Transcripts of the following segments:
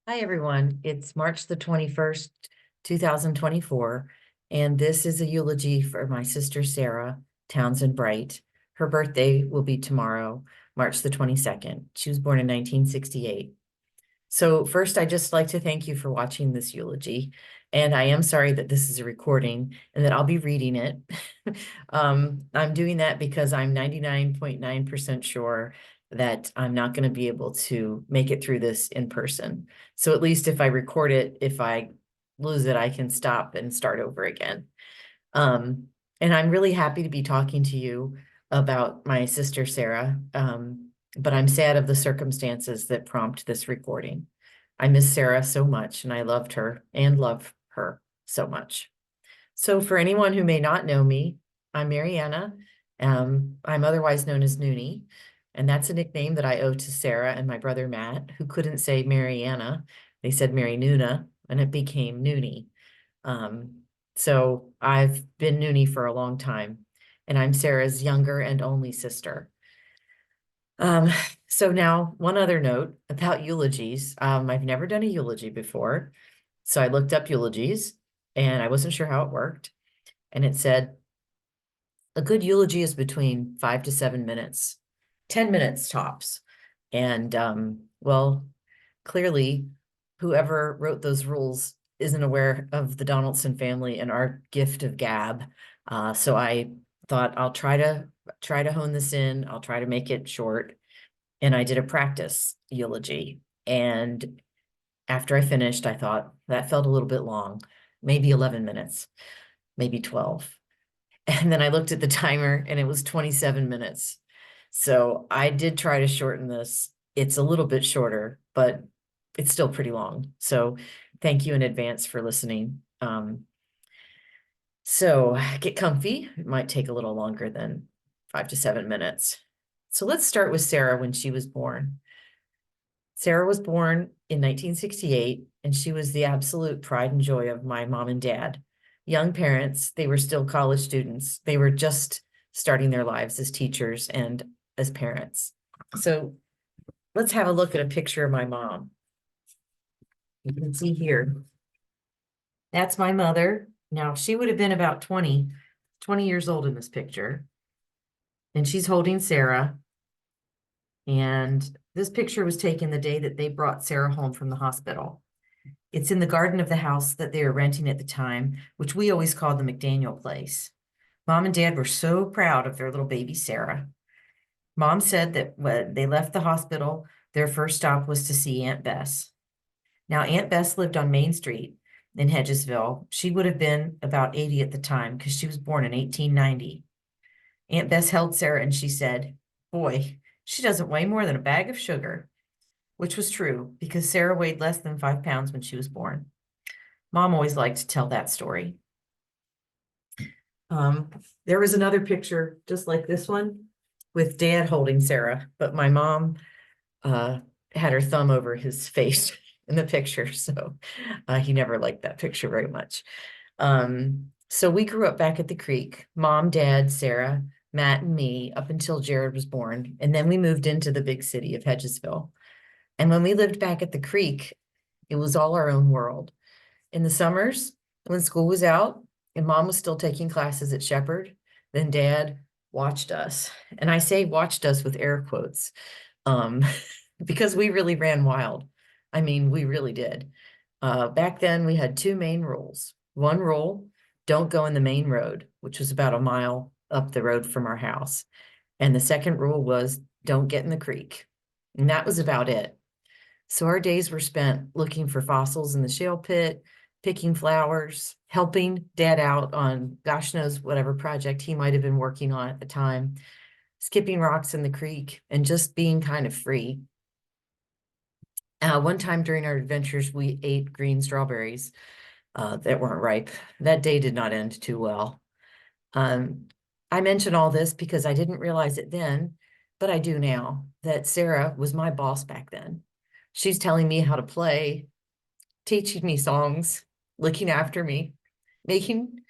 Hi, everyone. It's March the 21st, 2024, and this is a eulogy for my sister Sarah Townsend Bright. Her birthday will be tomorrow, March the 22nd. She was born in 1968. So first, I just like to thank you for watching this eulogy. And I am sorry that this is a recording and that I'll be reading it. I'm doing that because I'm 99.9% sure that I'm not going to be able to make it through this in person. So at least if I record it, if I lose it, I can stop and start over again. Um, and I'm really happy to be talking to you about my sister Sarah. But I'm sad of the circumstances that prompt this recording. I miss Sarah so much, and I loved her and love her so much. So for anyone who may not know me, I'm Mariana. I'm otherwise known as Noonie, and that's a nickname that I owe to Sarah and my brother Matt, who couldn't say Mariana. They said Mary Nuna, and it became Noonie. So I've been Noonie for a long time, and I'm Sarah's younger and only sister. Um, so now one other note about eulogies. I've never done a eulogy before. So I looked up eulogies and I wasn't sure how it worked. And it said a good eulogy is between 5 to 7 minutes, 10 minutes tops. And well, clearly whoever wrote those rules isn't aware of the Donaldson family and our gift of gab. So I thought I'll try to hone this in. I'll try to make it short. And I did a practice eulogy. And after I finished, I thought that felt a little bit long, maybe 11 minutes, maybe 12. And then I looked at the timer and it was 27 minutes. So I did try to shorten this. It's a little bit shorter, but it's still pretty long. So thank you in advance for listening. So get comfy. It might take a little longer than 5 to 7 minutes. So let's start with Sarah when she was born. Sarah was born in 1968, and she was the absolute pride and joy of my mom and dad. Young parents, they were still college students. They were just starting their lives as teachers and as parents. So let's have a look at a picture of my mom. You can see here. That's my mother. Now, she would have been about 20 years old in this picture. And she's holding Sarah. And this picture was taken the day that they brought Sarah home from the hospital. It's in the garden of the house that they were renting at the time, which we always called the McDaniel place. Mom and Dad were so proud of their little baby Sarah. Mom said that when they left the hospital, their first stop was to see Aunt Bess. Now, Aunt Bess lived on Main Street in Hedgesville. She would have been about 80 at the time because she was born in 1890. Aunt Bess held Sarah and she said, "Boy, she doesn't weigh more than a bag of sugar," which was true because Sarah weighed less than 5 pounds when she was born. Mom always liked to tell that story. There was another picture just like this one with Dad holding Sarah, but my mom had her thumb over his face in the picture, so he never liked that picture very much. So we grew up back at the creek, Mom, Dad, Sarah, Matt, and me, up until Jared was born, and then we moved into the big city of Hedgesville. And when we lived back at the creek, it was all our own world. In the summers, when school was out and Mom was still taking classes at Shepherd, then Dad watched us. And I say watched us with air quotes, um, because we really ran wild. I mean, we really did. Back then, we had two main rules. One rule, don't go in the main road, which was about a mile up the road from our house. And the second rule was don't get in the creek. And that was about it. So our days were spent looking for fossils in the shale pit, picking flowers, helping Dad out on gosh knows whatever project he might have been working on at the time, skipping rocks in the creek, and just being kind of free. One time during our adventures, we ate green strawberries that weren't ripe. That day did not end too well. I mention all this because I didn't realize it then, but I do now, that Sarah was my boss back then. She's telling me how to play, teaching me songs, looking after me, making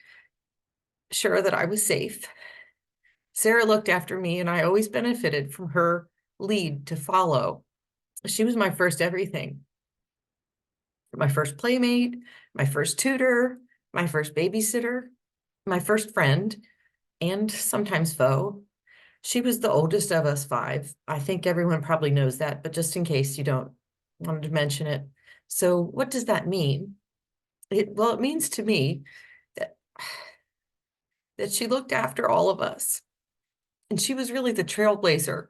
sure that I was safe. Sarah looked after me, and I always benefited from her lead to follow. She was my first everything. my first playmate, my first tutor, my first babysitter, my first friend, and sometimes foe. She was the oldest of us five. I think everyone probably knows that, but just in case you don't want to mention it. So what does that mean? Well, it means to me that, that she looked after all of us. And she was really the trailblazer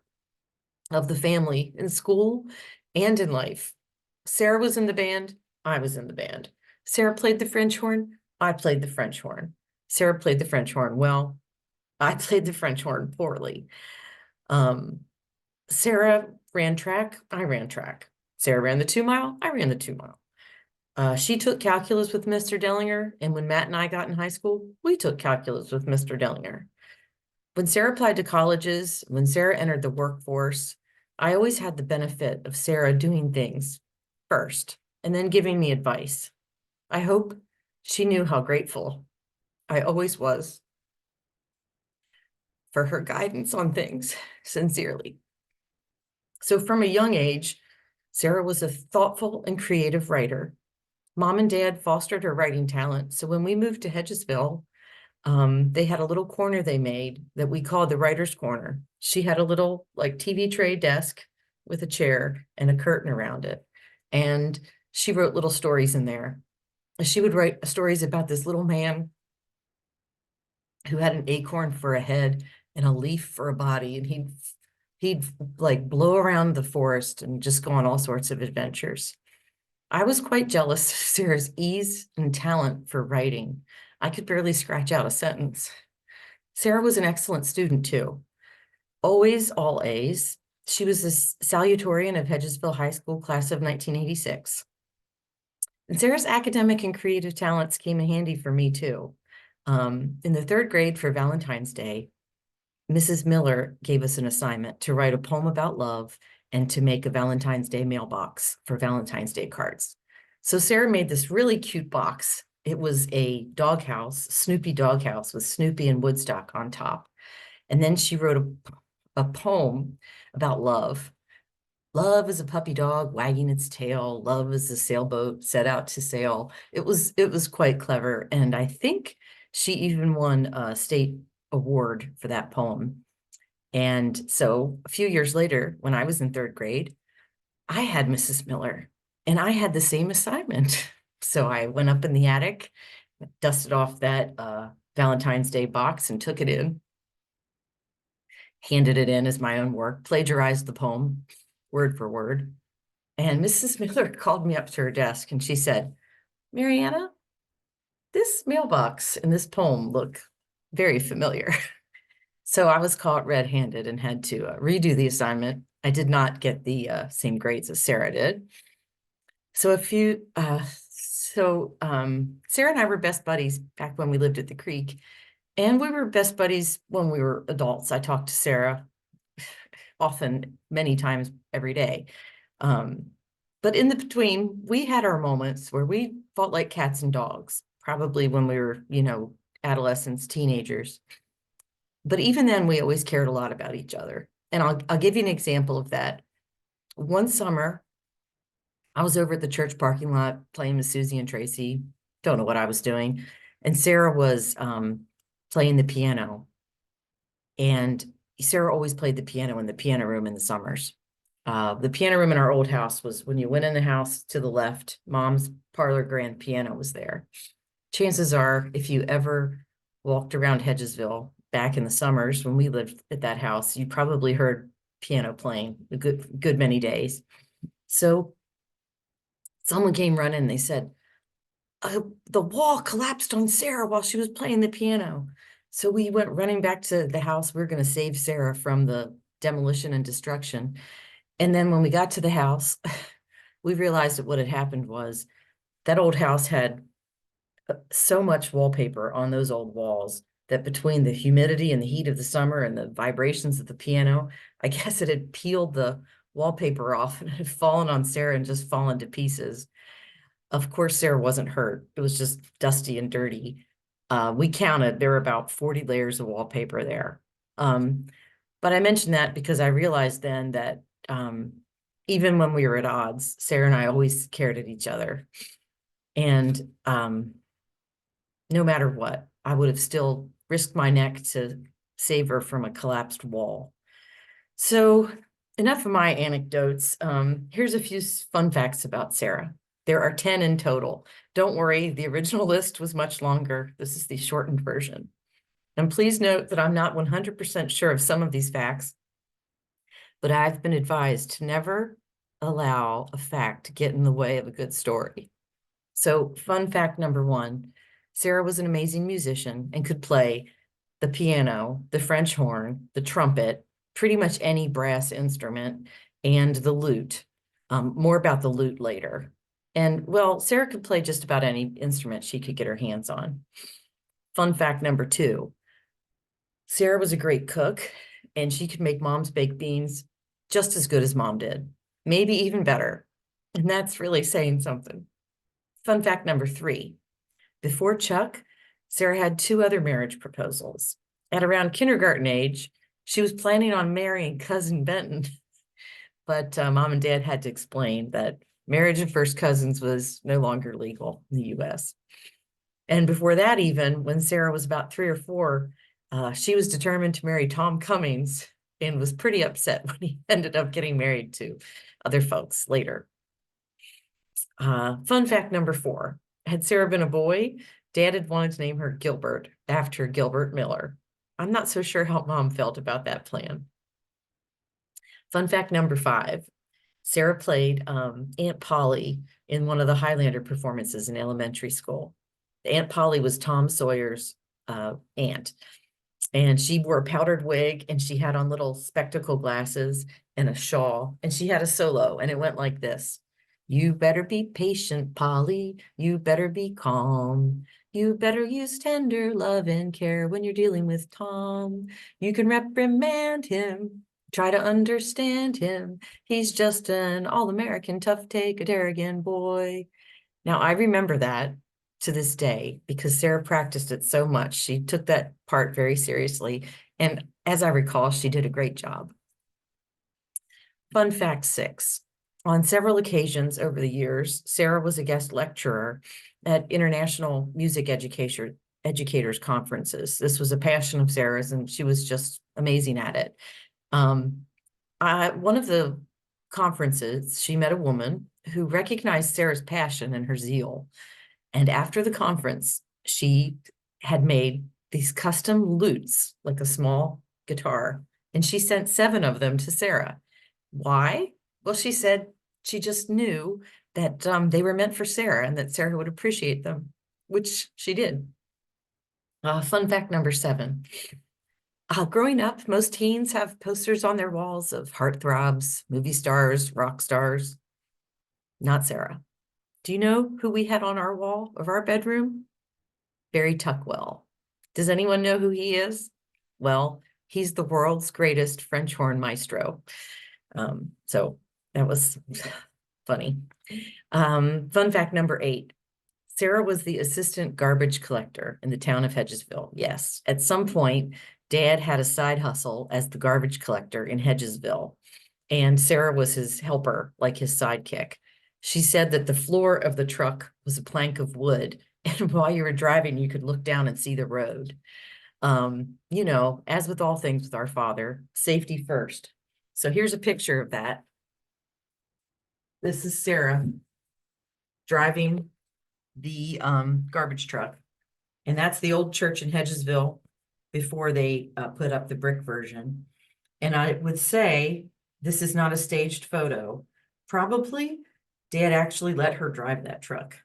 of the family in school and in life. Sarah was in the band. I was in the band. Sarah played the French horn. I played the French horn. Sarah played the French horn well. I played the French horn poorly. Um, Sarah ran track. I ran track. Sarah ran the 2 mile. I ran the 2 mile. She took calculus with Mr. Dellinger. And when Matt and I got in high school, we took calculus with Mr. Dellinger. When Sarah applied to colleges, when Sarah entered the workforce, I always had the benefit of Sarah doing things first and then giving me advice. I hope she knew how grateful I always was for her guidance on things, sincerely. So from a young age, Sarah was a thoughtful and creative writer. Mom and Dad fostered her writing talent. So when we moved to Hedgesville, they had a little corner they made that we called the writer's corner. She had a little like TV tray desk with a chair and a curtain around it. And she wrote little stories in there. She would write stories about this little man who had an acorn for a head and a leaf for a body. And he'd like blow around the forest and just go on all sorts of adventures. I was quite jealous of Sarah's ease and talent for writing. I could barely scratch out a sentence. Sarah was an excellent student too. Always all A's. She was a salutatorian of Hedgesville High School class of 1986. And Sarah's academic and creative talents came in handy for me too. In the 3rd grade for Valentine's Day, Mrs. Miller gave us an assignment to write a poem about love and to make a Valentine's Day mailbox for Valentine's Day cards. So Sarah made this really cute box. It was a doghouse, Snoopy doghouse with Snoopy and Woodstock on top. And then she wrote a poem about love. Love is a puppy dog wagging its tail. Love is a sailboat set out to sail. It was quite clever. And I think she even won a state award for that poem. And so a few years later, when I was in 3rd grade, I had Mrs. Miller and I had the same assignment. So I went up in the attic, dusted off that Valentine's Day box and took it in, handed it in as my own work, plagiarized the poem word for word. And Mrs. Miller called me up to her desk and she said, Mariana, this mailbox and this poem look very familiar. So I was caught red-handed and had to redo the assignment. I did not get the same grades as Sarah did. So Sarah and I were best buddies back when we lived at the creek. And we were best buddies when we were adults. I talked to Sarah often, many times every day. But in the between, we had our moments where we fought like cats and dogs, probably when we were, adolescents, teenagers. But even then, we always cared a lot about each other. And I'll give you an example of that. One summer, I was over at the church parking lot playing with Susie and Tracy. Don't know what I was doing. And Sarah was playing the piano. And Sarah always played the piano in the piano room in the summers. The piano room in our old house was when you went in the house to the left, Mom's parlor grand piano was there. Chances are, if you ever walked around Hedgesville back in the summers when we lived at that house, you probably heard piano playing a good many days. So someone came running and they said, the wall collapsed on Sarah while she was playing the piano. So we went running back to the house. We were going to save Sarah from the demolition and destruction. And then when we got to the house, we realized that what had happened was that old house had so much wallpaper on those old walls that between the humidity and the heat of the summer and the vibrations of the piano, I guess it had peeled the wallpaper off and it had fallen on Sarah and just fallen to pieces. Of course, Sarah wasn't hurt. It was just dusty and dirty. We counted, there were about 40 layers of wallpaper there. But I mentioned that because I realized then that even when we were at odds, Sarah and I always cared at each other. And no matter what, I would have still risked my neck to save her from a collapsed wall. So enough of my anecdotes. Here's a few fun facts about Sarah. There are 10 in total. Don't worry, the original list was much longer. This is the shortened version. And please note that I'm not 100% sure of some of these facts, but I've been advised to never allow a fact to get in the way of a good story. So fun fact number one, Sarah was an amazing musician and could play the piano, the French horn, the trumpet, pretty much any brass instrument, and the lute. More about the lute later. And well, Sarah could play just about any instrument she could get her hands on. Fun fact number two, Sarah was a great cook and she could make mom's baked beans just as good as mom did, maybe even better. And that's really saying something. Fun fact number three, before Chuck, Sarah had two other marriage proposals. At around kindergarten age, she was planning on marrying cousin Benton, but mom and dad had to explain that marriage of first cousins was no longer legal in the US. And before that, even when Sarah was about 3 or 4, she was determined to marry Tom Cummings and was pretty upset when he ended up getting married to other folks later. Fun fact number 4, had Sarah been a boy, Dad had wanted to name her Gilbert after Gilbert Miller. I'm not so sure how mom felt about that plan. Fun fact number 5, Sarah played Aunt Polly in one of the Highlander performances in elementary school. Aunt Polly was Tom Sawyer's aunt, and she wore a powdered wig and she had on little spectacle glasses and a shawl, and she had a solo, and it went like this. You better be patient, Polly. You better be calm. You better use tender love and care when you're dealing with Tom. You can reprimand him, try to understand him. He's just an all-American, tough-take-a-Darrigan boy. Now, I remember that to this day because Sarah practiced it so much. She took that part very seriously. And as I recall, she did a great job. Fun fact 6. On several occasions over the years, Sarah was a guest lecturer at international music educators conferences. This was a passion of Sarah's, and she was just amazing at it. One of the conferences, she met a woman who recognized Sarah's passion and her zeal. And after the conference, she had made these custom lutes, like a small guitar, and she sent 7 of them to Sarah. Why? Well, she said she just knew that they were meant for Sarah and that Sarah would appreciate them, which she did. Fun fact number 7. Growing up, most teens have posters on their walls of heartthrobs, movie stars, rock stars. Not Sarah. Do you know who we had on our wall of our bedroom? Barry Tuckwell. Does anyone know who he is? Well, he's the world's greatest French horn maestro. So that was funny. Fun fact number 8. Sarah was the assistant garbage collector in the town of Hedgesville. Yes, at some point, Dad had a side hustle as the garbage collector in Hedgesville, and Sarah was his helper, like his sidekick. She said that the floor of the truck was a plank of wood, and while you were driving, you could look down and see the road. You know, as with all things with our father, safety first. So here's a picture of that. This is Sarah driving the garbage truck, and that's the old church in Hedgesville before they put up the brick version. And I would say this is not a staged photo. Probably Dad actually let her drive that truck.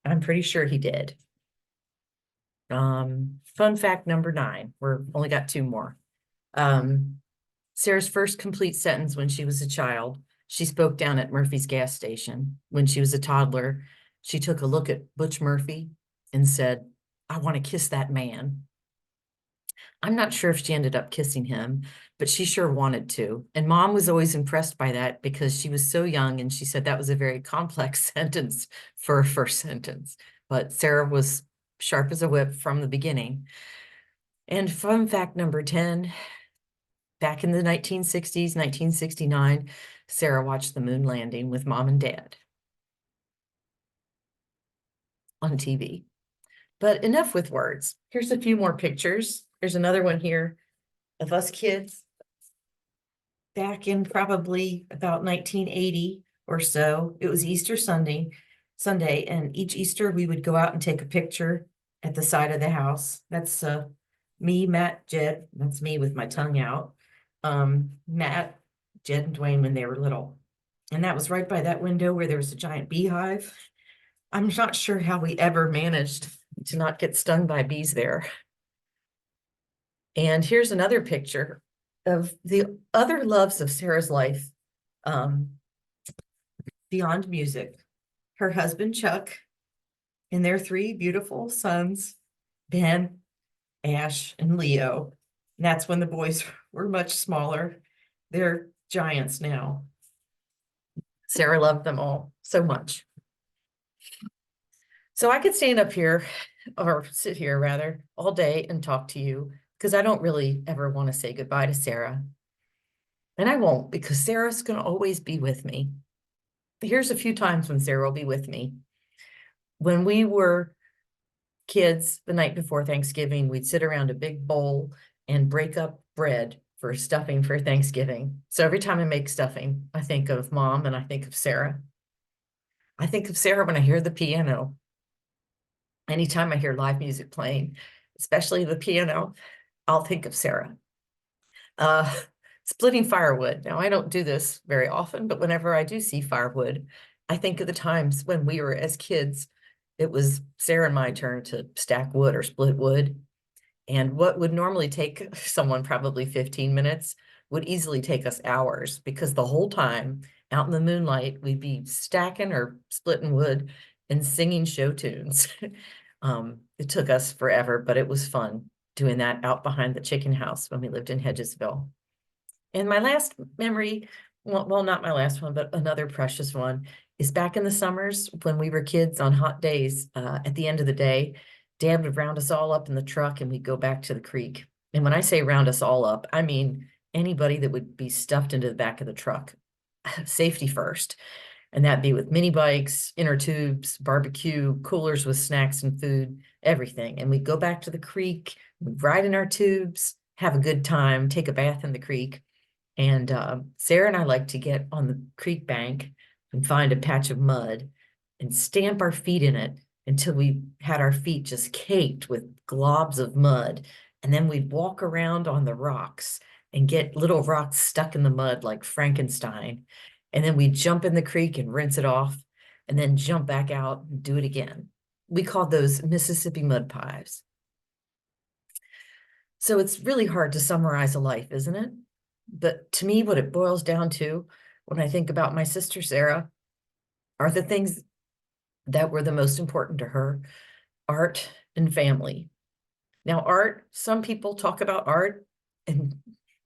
I'm pretty sure he did. Fun fact number 9. We're only got 2 more. Sarah's first complete sentence when she was a child, she spoke down at Murphy's gas station. When she was a toddler, she took a look at Butch Murphy and said, "I want to kiss that man." I'm not sure if she ended up kissing him, but she sure wanted to. And mom was always impressed by that because she was so young, and she said that was a very complex sentence for a first sentence. But Sarah was sharp as a whip from the beginning. And fun fact number 10, back in the 1960s, 1969, Sarah watched the moon landing with mom and dad. on TV. But enough with words. Here's a few more pictures. There's another one here of us kids back in probably about 1980 or so. It was Easter Sunday, and each Easter we would go out and take a picture at the side of the house. That's me, Matt, Jed. That's me with my tongue out. Matt, Jed, and Dwayne when they were little. And that was right by that window where there was a giant beehive. I'm not sure how we ever managed to not get stung by bees there. And here's another picture of the other loves of Sarah's life, beyond music. Her husband, Chuck, and their three beautiful sons, Ben, Ash, and Leo. And that's when the boys were much smaller. They're giants now. Sarah loved them all so much. So I could stand up here, or sit here rather, all day and talk to you, because I don't really ever want to say goodbye to Sarah. And I won't, because Sarah's going to always be with me. Here's a few times when Sarah will be with me. When we were kids, the night before Thanksgiving, we'd sit around a big bowl and break up bread for stuffing for Thanksgiving. So every time I make stuffing, I think of Mom and I think of Sarah. I think of Sarah when I hear the piano. Anytime I hear live music playing, especially the piano, I'll think of Sarah. Splitting firewood. Now, I don't do this very often, but whenever I do see firewood, I think of the times when we were as kids, it was Sarah and my turn to stack wood or split wood. And what would normally take someone probably 15 minutes would easily take us hours, because the whole time out in the moonlight, we'd be stacking or splitting wood and singing show tunes. It took us forever, but it was fun doing that out behind the chicken house when we lived in Hedgesville. And my last memory, well, not my last one, but another precious one, is back in the summers when we were kids on hot days. At the end of the day, Dad would round us all up in the truck and we'd go back to the creek. And when I say round us all up, I mean anybody that would be stuffed into the back of the truck. Safety first. And that'd be with mini bikes, inner tubes, barbecue, coolers with snacks and food, everything. And we'd go back to the creek, we'd ride in our tubes, have a good time, take a bath in the creek. And Sarah and I like to get on the creek bank and find a patch of mud and stamp our feet in it until we had our feet just caked with globs of mud. And then we'd walk around on the rocks and get little rocks stuck in the mud like Frankenstein. And then we'd jump in the creek and rinse it off and then jump back out and do it again. We called those Mississippi mud pies. So it's really hard to summarize a life, isn't it? But to me, what it boils down to when I think about my sister Sarah are the things that were the most important to her: art and family. Now, art, some people talk about art and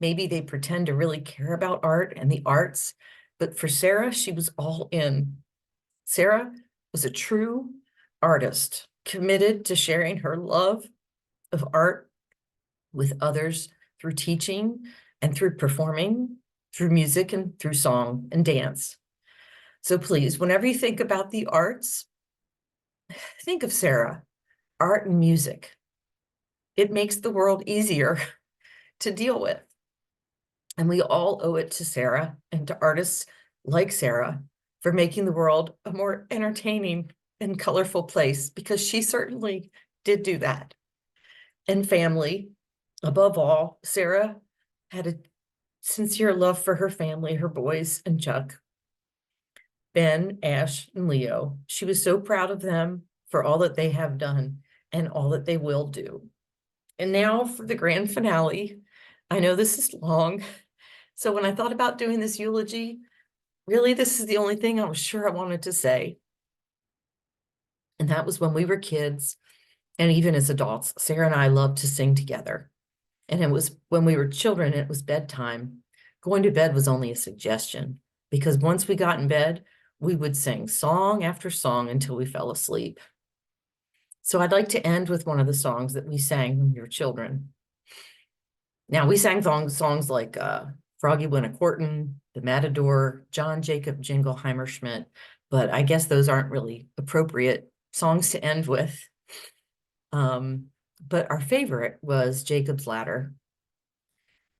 maybe they pretend to really care about art and the arts, but for Sarah, she was all in. Sarah was a true artist, committed to sharing her love of art with others through teaching and through performing, through music and through song and dance. So please, whenever you think about the arts, think of Sarah, art and music. It makes the world easier to deal with. And we all owe it to Sarah and to artists like Sarah for making the world a more entertaining and colorful place, because she certainly did do that. And family, above all, Sarah had a sincere love for her family, her boys and Chuck, Ben, Ash, and Leo. She was so proud of them for all that they have done and all that they will do. And now for the grand finale. I know this is long. So when I thought about doing this eulogy, really, this is the only thing I was sure I wanted to say. And that was when we were kids, and even as adults, Sarah and I loved to sing together. And it was when we were children, it was bedtime. Going to bed was only a suggestion, because once we got in bed, we would sing song after song until we fell asleep. So I'd like to end with one of the songs that we sang when we were children. Now, we sang songs like Froggy Went A-Courtin', The Matador, John Jacob Jingleheimer Schmidt, but I guess those aren't really appropriate songs to end with. But our favorite was Jacob's Ladder.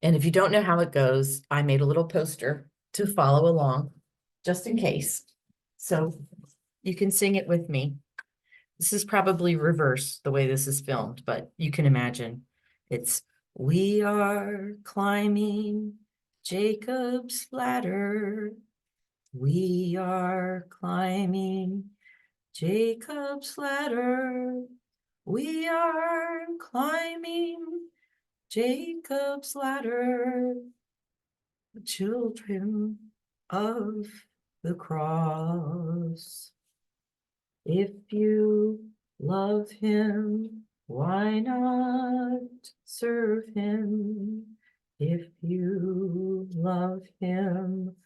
And if you don't know how it goes, I made a little poster to follow along, just in case. So you can sing it with me. This is probably reverse the way this is filmed, but you can imagine. It's, we are climbing Jacob's ladder. We are climbing Jacob's ladder. We are climbing Jacob's ladder. Children of the cross. If you love him, why not serve him? If you love him,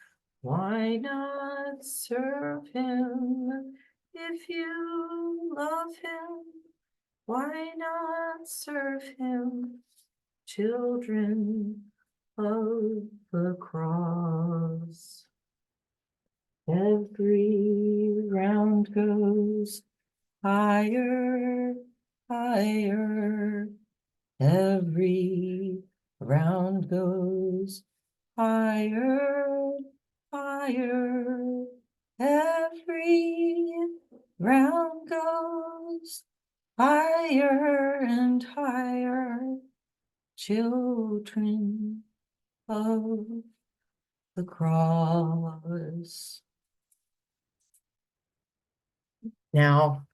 why not serve him? If you love him, why not serve him? Children of the cross. Every round goes higher, higher. Every round goes higher, higher. Every round goes higher and higher. Children of the cross. Now,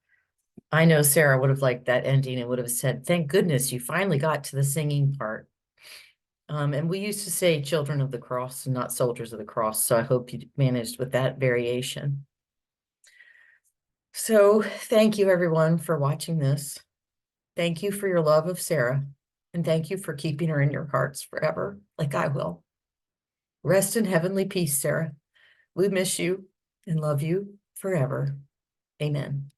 I know Sarah would have liked that ending and would have said, thank goodness you finally got to the singing part. And we used to say children of the cross and not soldiers of the cross. So I hope you managed with that variation. So thank you everyone for watching this. Thank you for your love of Sarah. And thank you for keeping her in your hearts forever, like I will. Rest in heavenly peace, Sarah. We miss you and love you forever. Amen.